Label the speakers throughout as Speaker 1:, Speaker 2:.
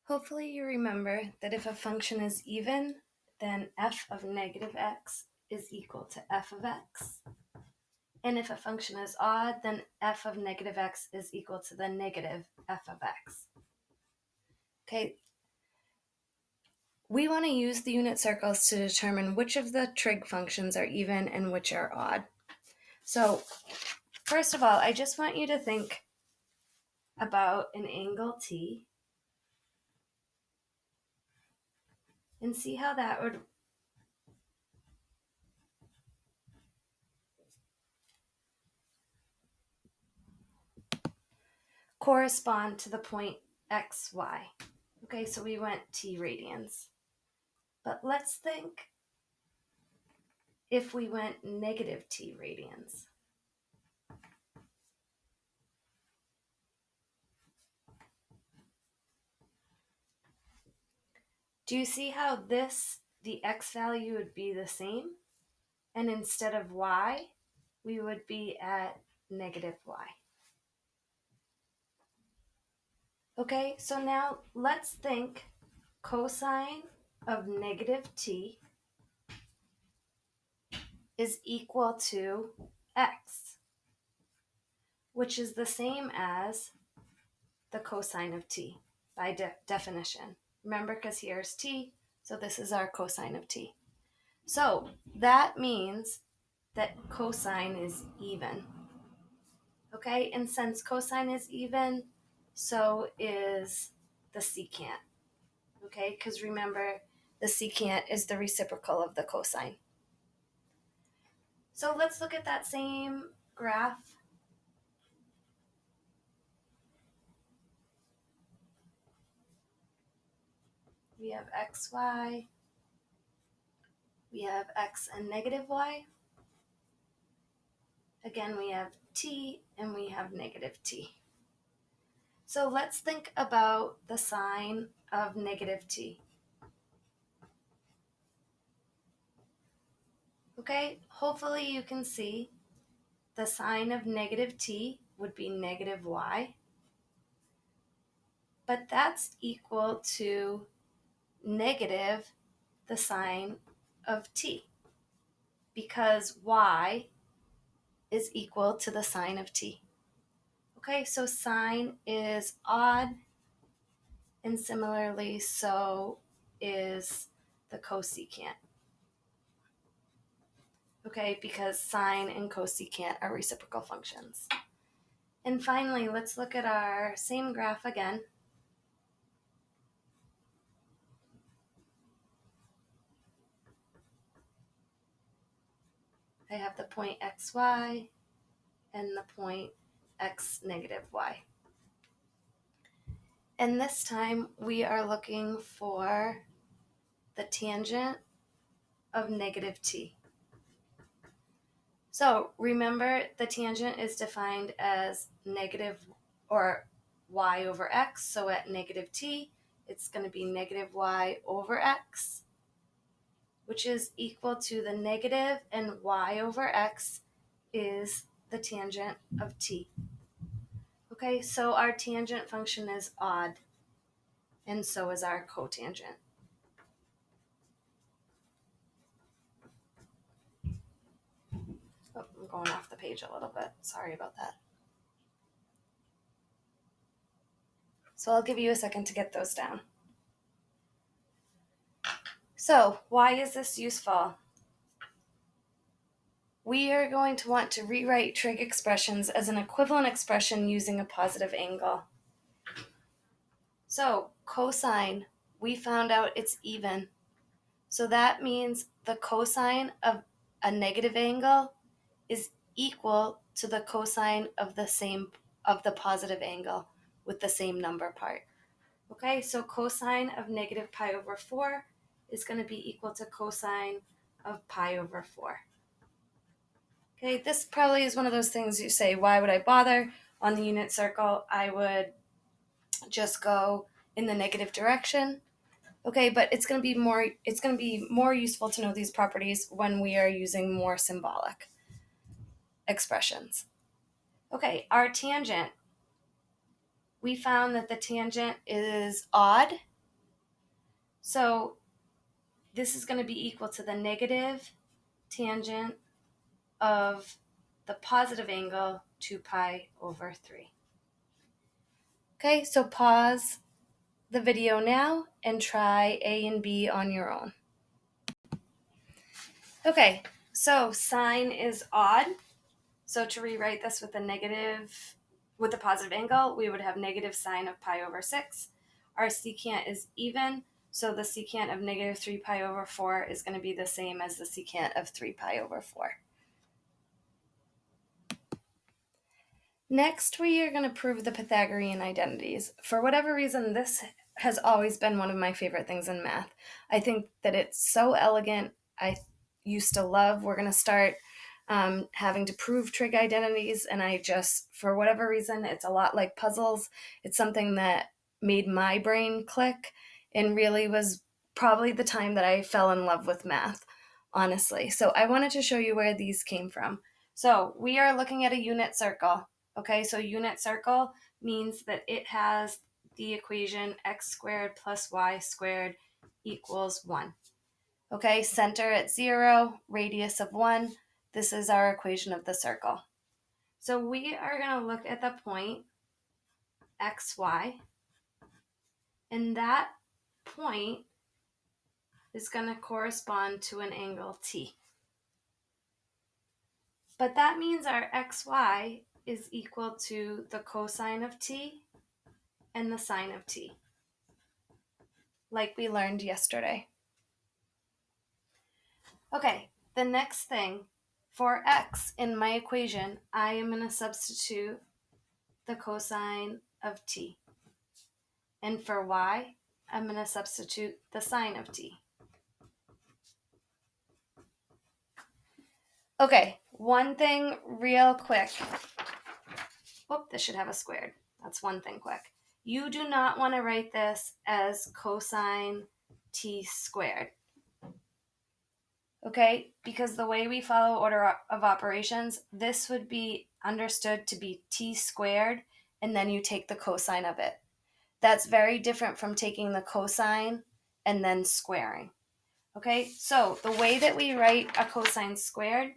Speaker 1: Hopefully you remember that if a function is even, then f of negative x is equal to f of x. And if a function is odd, then f of negative x is equal to the negative f of x. Okay, we want to use the unit circles to determine which of the trig functions are even and which are odd. So first of all, I just want you to think about an angle t and see how that would correspond to the point xy. Okay, so we went t radians. But let's think if we went negative t radians. Do you see how the x value would be the same? And instead of y, we would be at negative y. Okay, so now let's think cosine of negative t is equal to x, which is the same as the cosine of t by definition. Remember, because here's t, so this is our cosine of t. So that means that cosine is even. Okay, and since cosine is even, so is the secant. Okay, because remember, the secant is the reciprocal of the cosine. So let's look at that same graph. We have xy, we have x and negative y. Again, we have t and we have negative t. So let's think about the sign of negative t. Okay, hopefully you can see the sign of negative t would be negative y, but that's equal to negative the sign of t because y is equal to the sign of t. Okay, so sine is odd, and similarly so is the cosecant. Okay, because sine and cosecant are reciprocal functions. And finally, let's look at our same graph again. I have the point xy and the point x negative y. And this time we are looking for the tangent of negative t. So remember, the tangent is defined as negative or y over x. So at negative t, it's going to be negative y over x, which is equal to the negative, and y over x is the tangent of t. Okay, so our tangent function is odd, and so is our cotangent. Oh, I'm going off the page a little bit. Sorry about that. So I'll give you a second to get those down. So why is this useful? We are going to want to rewrite trig expressions as an equivalent expression using a positive angle. So cosine, we found out it's even. So that means the cosine of a negative angle is equal to the cosine of the positive angle with the same number part. Okay, so cosine of negative pi over 4 is going to be equal to cosine of pi over 4. Okay, this probably is one of those things you say, why would I bother? On the unit circle, I would just go in the negative direction. Okay, but it's going to be more useful to know these properties when we are using more symbolic expressions. Okay, our tangent. We found that the tangent is odd, So this is going to be equal to the negative tangent of the positive angle 2 pi over 3. Okay, so pause the video now and try A and B on your own. Okay, so sine is odd. So to rewrite this with a positive angle, we would have negative sine of pi over 6. Our secant is even, so the secant of negative 3 pi over 4 is going to be the same as the secant of 3 pi over 4. Next, we are going to prove the Pythagorean identities. For whatever reason, this has always been one of my favorite things in math. I think that it's so elegant. I used to love, we're going to start having to prove trig identities, and I just, for whatever reason, it's a lot like puzzles. It's something that made my brain click and really was probably the time that I fell in love with math, honestly. So I wanted to show you where these came from. So we are looking at a unit circle. Okay, so unit circle means that it has the equation x squared plus y squared equals 1. Okay, center at 0, radius of 1. This is our equation of the circle. So we are going to look at the point xy, and that point is going to correspond to an angle t. But that means our xy is equal to the cosine of t and the sine of t, like we learned yesterday. Okay, the next thing, for x in my equation, I am going to substitute the cosine of t. And for y, I'm going to substitute the sine of t. Okay, one thing real quick. This should have a squared. That's one thing quick. You do not want to write this as cosine t squared. Okay, because the way we follow order of operations, this would be understood to be t squared, and then you take the cosine of it. That's very different from taking the cosine and then squaring. Okay, so the way that we write a cosine squared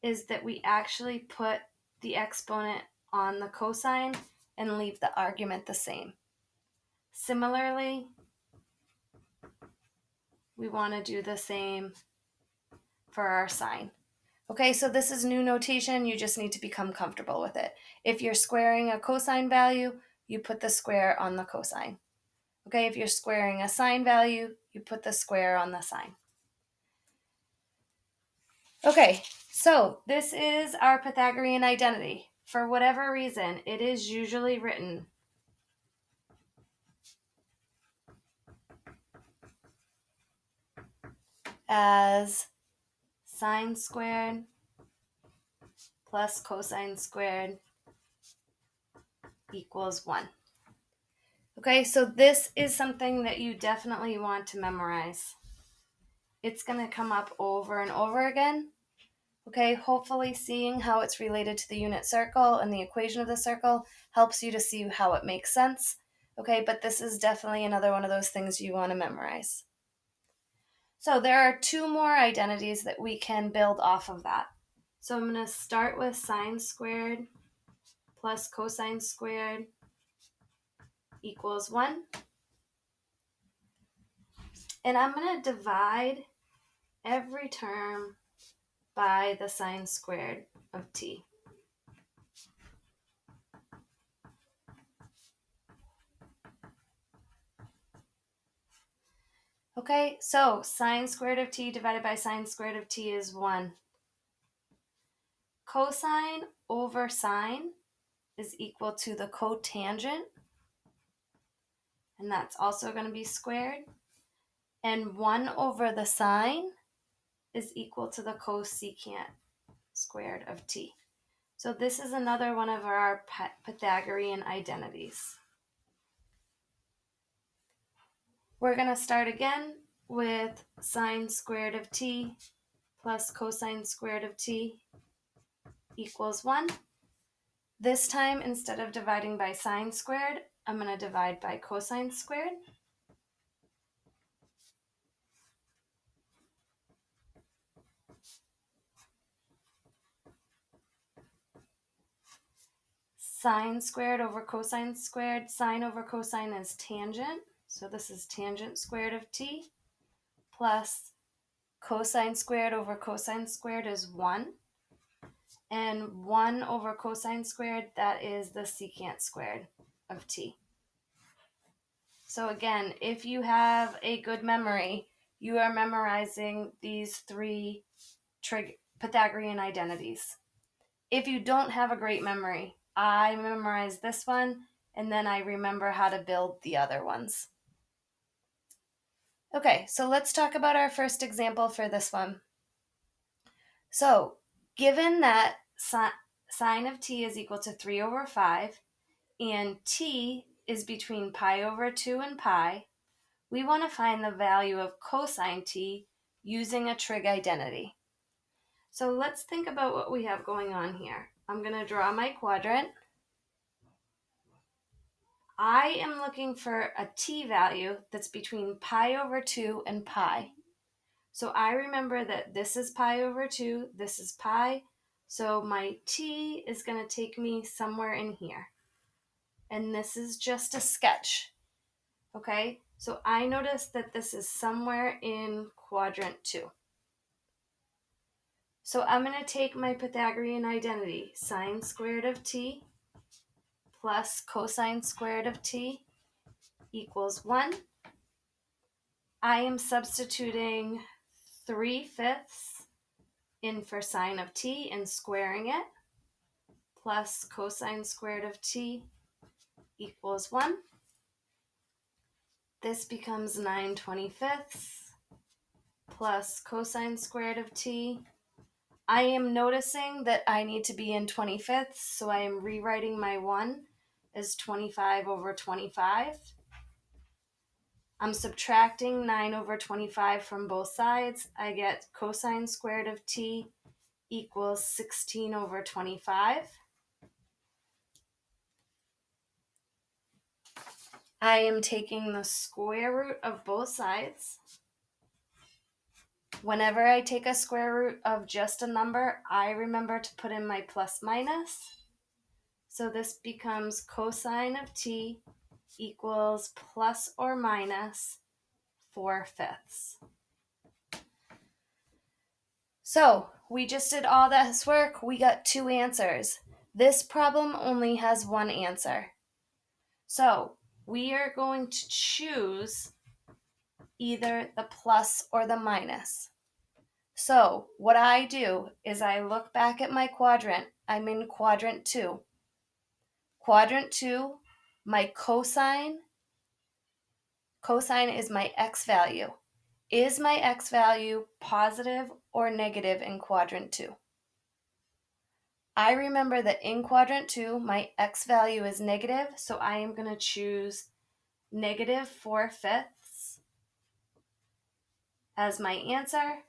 Speaker 1: is that we actually put the exponent on the cosine and leave the argument the same. Similarly, we want to do the same for our sine. Okay, so this is new notation. You just need to become comfortable with it. If you're squaring a cosine value, you put the square on the cosine. Okay, if you're squaring a sine value, you put the square on the sine. Okay, so this is our Pythagorean identity. For whatever reason, it is usually written as sine squared plus cosine squared equals 1. Okay, so this is something that you definitely want to memorize. It's going to come up over and over again. Okay, hopefully seeing how it's related to the unit circle and the equation of the circle helps you to see how it makes sense. Okay, but this is definitely another one of those things you want to memorize. So there are 2 more identities that we can build off of that. So I'm going to start with sine squared plus cosine squared equals 1. And I'm going to divide every term by the sine squared of t. Okay, so sine squared of t divided by sine squared of t is 1. Cosine over sine is equal to the cotangent, and that's also going to be squared. And 1 over the sine is equal to the cosecant squared of t. So this is another one of our Pythagorean identities. We're going to start again with sine squared of t plus cosine squared of t equals 1. This time, instead of dividing by sine squared, I'm going to divide by cosine squared. Sine squared over cosine squared. Sine over cosine is tangent. So this is tangent squared of t, plus cosine squared over cosine squared is 1. And 1 over cosine squared, that is the secant squared of t. So again, if you have a good memory, you are memorizing these three Pythagorean identities. If you don't have a great memory, I memorize this one, and then I remember how to build the other ones. Okay, so let's talk about our first example for this one. So, given that sine of t is equal to 3 over 5, and t is between pi over 2 and pi, we want to find the value of cosine t using a trig identity. So let's think about what we have going on here. I'm going to draw my quadrant. I am looking for a t value that's between pi over 2 and pi. So I remember that this is pi over 2, this is pi, so my t is going to take me somewhere in here. And this is just a sketch, okay? So I notice that this is somewhere in quadrant 2. So I'm going to take my Pythagorean identity, sine squared of t plus cosine squared of t equals 1. I am substituting 3/5 in for sine of t and squaring it, plus cosine squared of t equals 1. This becomes 9/25 plus cosine squared of t. I am noticing that I need to be in 25ths, so I am rewriting my 1 as 25 over 25. I'm subtracting 9 over 25 from both sides. I get cosine squared of t equals 16 over 25. I am taking the square root of both sides. Whenever I take a square root of just a number, I remember to put in my plus minus. So this becomes cosine of t equals plus or minus 4/5. So we just did all this work. We got 2 answers. This problem only has 1 answer. So we are going to choose either the plus or the minus. So what I do is I look back at my quadrant. I'm in quadrant 2. Quadrant 2, my cosine is my x value. Is my x value positive or negative in quadrant 2? I remember that in quadrant 2, my x value is negative, so I am going to choose negative 4/5 as my answer,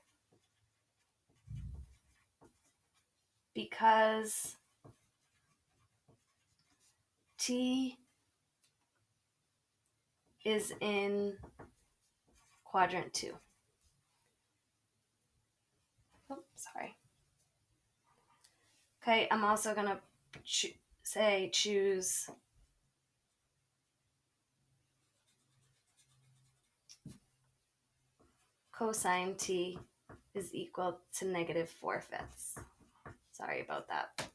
Speaker 1: because t is in quadrant 2. Oh, sorry. Okay, I'm also going to choose cosine t is equal to negative 4/5. Sorry about that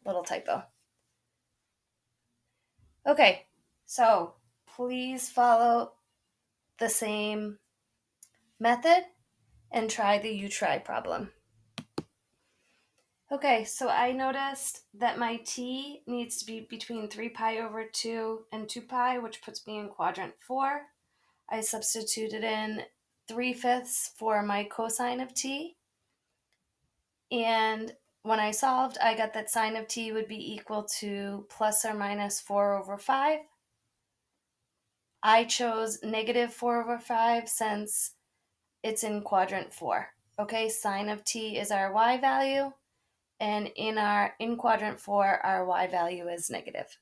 Speaker 1: little typo. Okay, so please follow the same method and try the you try problem. Okay, so I noticed that my t needs to be between 3 pi over 2 and 2 pi, which puts me in quadrant 4. I substituted in 3/5 for my cosine of t. And when I solved, I got that sine of t would be equal to plus or minus 4 over 5. I chose negative 4 over 5 since it's in quadrant 4. Okay, sine of t is our y value, and in quadrant 4, our y value is negative.